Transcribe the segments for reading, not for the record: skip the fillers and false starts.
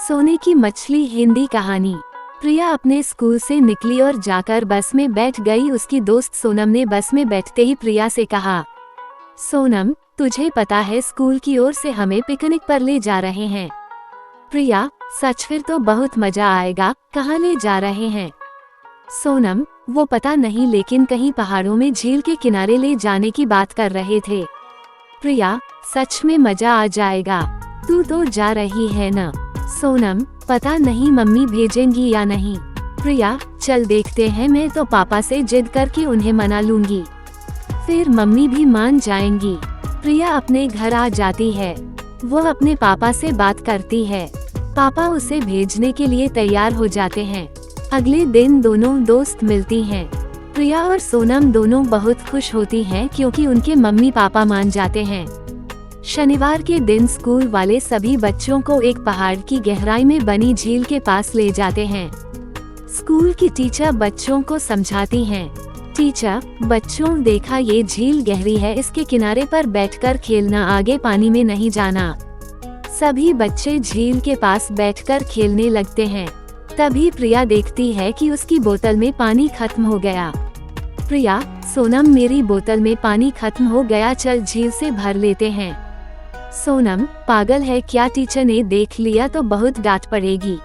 सोने की मछली हिंदी कहानी। प्रिया अपने स्कूल से निकली और जाकर बस में बैठ गई। उसकी दोस्त सोनम ने बस में बैठते ही प्रिया से कहा, सोनम, तुझे पता है स्कूल की ओर से हमें पिकनिक पर ले जा रहे हैं। प्रिया, सच? फिर तो बहुत मजा आएगा। कहाँ ले जा रहे हैं? सोनम, वो पता नहीं, लेकिन कहीं पहाड़ों में झील के किनारे ले जाने की बात कर रहे थे। प्रिया, सच में मजा आ जाएगा। तू तो जा रही है ना? सोनम, पता नहीं मम्मी भेजेंगी या नहीं। प्रिया, चल देखते हैं। मैं तो पापा से जिद करके उन्हें मना लूंगी, फिर मम्मी भी मान जाएंगी। प्रिया अपने घर आ जाती है। वो अपने पापा से बात करती है। पापा उसे भेजने के लिए तैयार हो जाते हैं। अगले दिन दोनों दोस्त मिलती हैं। प्रिया और सोनम दोनों बहुत खुश होती हैं क्योंकि उनके मम्मी पापा मान जाते हैं। शनिवार के दिन स्कूल वाले सभी बच्चों को एक पहाड़ की गहराई में बनी झील के पास ले जाते हैं। स्कूल की टीचर बच्चों को समझाती हैं। टीचर, बच्चों, देखा ये झील गहरी है, इसके किनारे पर बैठकर खेलना, आगे पानी में नहीं जाना। सभी बच्चे झील के पास बैठकर खेलने लगते हैं। तभी प्रिया देखती है कि उसकी बोतल में पानी खत्म हो गया। प्रिया, सोनम, मेरी बोतल में पानी खत्म हो गया, चल झील से भर लेते हैं। सोनम, पागल है क्या? टीचर ने देख लिया तो बहुत डांट पड़ेगी।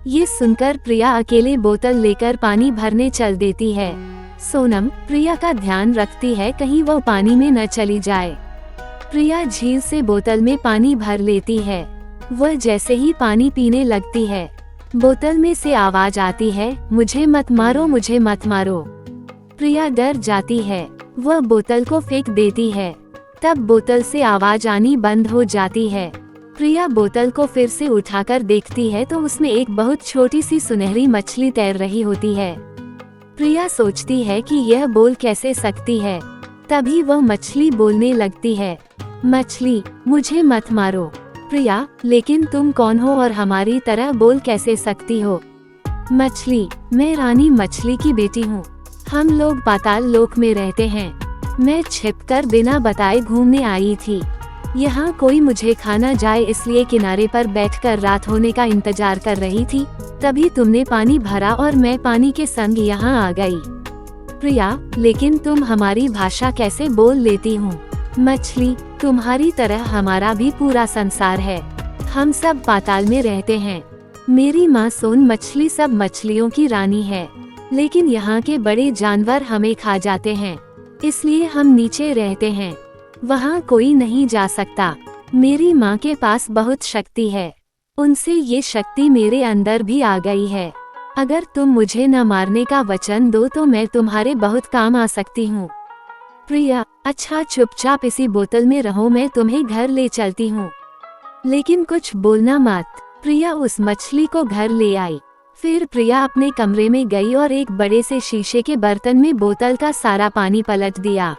ये सुनकर प्रिया अकेले बोतल लेकर पानी भरने चल देती है। सोनम प्रिया का ध्यान रखती है कहीं वो पानी में न चली जाए। प्रिया झील से बोतल में पानी भर लेती है। वह जैसे ही पानी पीने लगती है, बोतल में से आवाज आती है, मुझे मत मारो, मुझे मत मारो। प्रिया डर जाती है। वह बोतल को फेंक देती है। तब बोतल से आवाज आनी बंद हो जाती है। प्रिया बोतल को फिर से उठाकर देखती है तो उसमें एक बहुत छोटी सी सुनहरी मछली तैर रही होती है। प्रिया सोचती है कि यह बोल कैसे सकती है। तभी वह मछली बोलने लगती है, मछली, मुझे मत मारो। प्रिया, लेकिन तुम कौन हो और हमारी तरह बोल कैसे सकती हो? मछली, मैं रानी मछली की बेटी हूँ। हम लोग पाताल लोक में रहते हैं। मैं छिपकर बिना बताए घूमने आई थी। यहाँ कोई मुझे खा न जाए इसलिए किनारे पर बैठकर रात होने का इंतजार कर रही थी। तभी तुमने पानी भरा और मैं पानी के संग यहाँ आ गई। प्रिया, लेकिन तुम हमारी भाषा कैसे बोल लेती हो? मछली, तुम्हारी तरह हमारा भी पूरा संसार है। हम सब पाताल में रहते हैं। मेरी माँ सोन मछली सब मछलियों की रानी है, लेकिन यहाँ के बड़े जानवर हमें खा जाते हैं, इसलिए हम नीचे रहते हैं। वहाँ कोई नहीं जा सकता। मेरी माँ के पास बहुत शक्ति है, उनसे ये शक्ति मेरे अंदर भी आ गई है। अगर तुम मुझे न मारने का वचन दो तो मैं तुम्हारे बहुत काम आ सकती हूँ। प्रिया, अच्छा, चुपचाप इसी बोतल में रहो, मैं तुम्हें घर ले चलती हूँ, लेकिन कुछ बोलना मत। प्रिया उस मछली को घर ले आई। फिर प्रिया अपने कमरे में गई और एक बड़े से शीशे के बर्तन में बोतल का सारा पानी पलट दिया।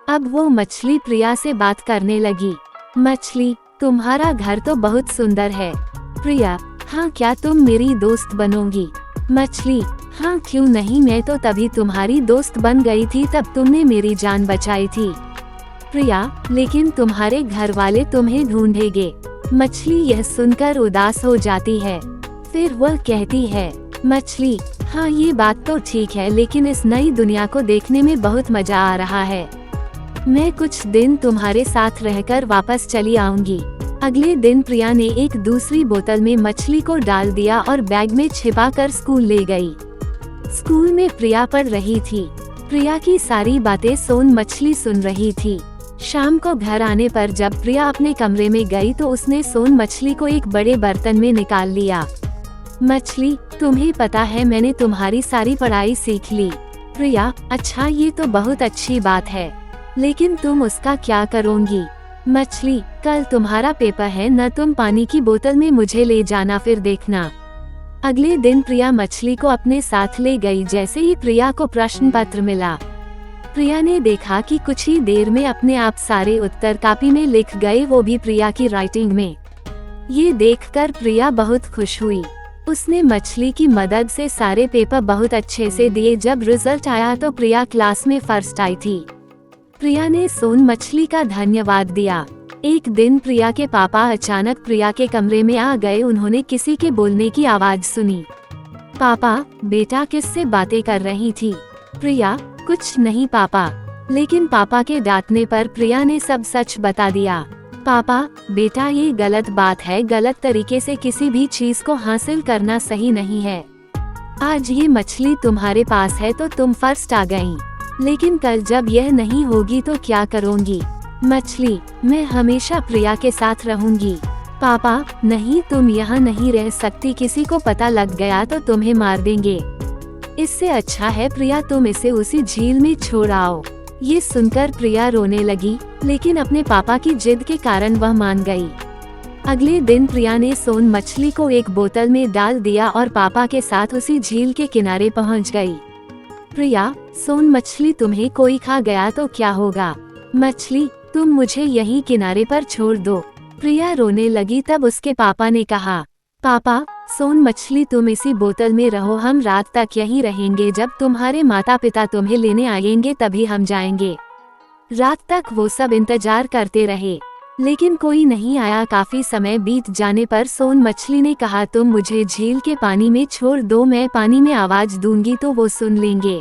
अब वो मछली प्रिया से बात करने लगी। मछली, तुम्हारा घर तो बहुत सुंदर है। प्रिया, हाँ, क्या तुम मेरी दोस्त बनोगी? मछली, हाँ, क्यों नहीं, मैं तो तभी तुम्हारी दोस्त बन गई थी, तब तुमने मेरी जान बचाई थी। प्रिया, लेकिन तुम्हारे घर वाले तुम्हें ढूंढेंगे। मछली यह सुनकर उदास हो जाती है। फिर वह कहती है, मछली, हाँ, ये बात तो ठीक है, लेकिन इस नई दुनिया को देखने में बहुत मजा आ रहा है। मैं कुछ दिन तुम्हारे साथ रहकर वापस चली आऊंगी। अगले दिन प्रिया ने एक दूसरी बोतल में मछली को डाल दिया और बैग में छिपाकर स्कूल ले गई। स्कूल में प्रिया पढ़ रही थी। प्रिया की सारी बातें सोन मछली सुन रही थी। शाम को घर आने पर जब प्रिया अपने कमरे में गई तो उसने सोन मछली को एक बड़े बर्तन में निकाल लिया। मछली, तुम्हें पता है मैंने तुम्हारी सारी पढ़ाई सीख ली। प्रिया, अच्छा, ये तो बहुत अच्छी बात है, लेकिन तुम उसका क्या करोगी? मछली, कल तुम्हारा पेपर है न, तुम पानी की बोतल में मुझे ले जाना, फिर देखना। अगले दिन प्रिया मछली को अपने साथ ले गई। जैसे ही प्रिया को प्रश्न पत्र मिला, प्रिया ने देखा कि कुछ ही देर में अपने आप सारे उत्तर कॉपी में लिख गए, वो भी प्रिया की राइटिंग में। ये देखकर प्रिया बहुत खुश हुई। उसने मछली की मदद से सारे पेपर बहुत अच्छे से दिए। जब रिजल्ट आया तो प्रिया क्लास में फर्स्ट आई थी। प्रिया ने सोन मछली का धन्यवाद दिया। एक दिन प्रिया के पापा अचानक प्रिया के कमरे में आ गए। उन्होंने किसी के बोलने की आवाज सुनी। पापा, बेटा किससे बातें कर रही थी? प्रिया, कुछ नहीं पापा। लेकिन पापा के डांटने पर प्रिया ने सब सच बता दिया। पापा, बेटा ये गलत बात है। गलत तरीके से किसी भी चीज को हासिल करना सही नहीं है। आज ये मछली तुम्हारे पास है तो तुम फर्स्ट आ गईं। लेकिन कल जब यह नहीं होगी तो क्या करोगी? मछली, मैं हमेशा प्रिया के साथ रहूंगी। पापा, नहीं, तुम यहाँ नहीं रह सकती। किसी को पता लग गया तो तुम्हें मार देंगे। इससे अच्छा है प्रिया तुम इसे उसी झील में छोड़ आओ। ये सुनकर प्रिया रोने लगी, लेकिन अपने पापा की जिद के कारण वह मान गई। अगले दिन प्रिया ने सोन मछली को एक बोतल में डाल दिया और पापा के साथ उसी झील के किनारे पहुंच गई। प्रिया, सोन मछली तुम्हें कोई खा गया तो क्या होगा? मछली, तुम मुझे यहीं किनारे पर छोड़ दो। प्रिया रोने लगी। तब उसके पापा ने कहा, पापा, सोन मछली तुम इसी बोतल में रहो। हम रात तक यहीं रहेंगे। जब तुम्हारे माता पिता तुम्हें लेने आएंगे तभी हम जाएंगे। रात तक वो सब इंतजार करते रहे, लेकिन कोई नहीं आया। काफी समय बीत जाने पर सोन मछली ने कहा, तुम मुझे झील के पानी में छोड़ दो। मैं पानी में आवाज दूंगी तो वो सुन लेंगे।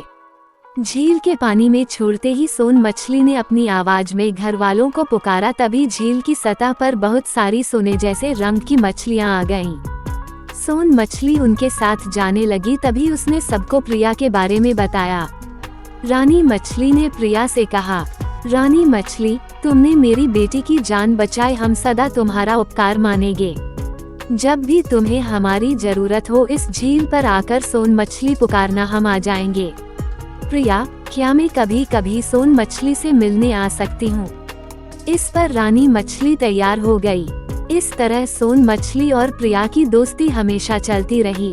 झील के पानी में छोड़ते ही सोन मछली ने अपनी आवाज में घर वालों को पुकारा। तभी झील की सतह पर बहुत सारी सोने जैसे रंग की मछलियां आ गईं। सोन मछली उनके साथ जाने लगी। तभी उसने सबको प्रिया के बारे में बताया। रानी मछली ने प्रिया से कहा, रानी मछली, तुमने मेरी बेटी की जान बचाई। हम सदा तुम्हारा उपकार मानेंगे। जब भी तुम्हें हमारी जरूरत हो इस झील पर आकर सोन मछली पुकारना, हम आ जाएंगे। प्रिया, क्या मैं कभी कभी सोन मछली से मिलने आ सकती हूँ? इस पर रानी मछली तैयार हो गई। इस तरह सोन मछली और प्रिया की दोस्ती हमेशा चलती रही।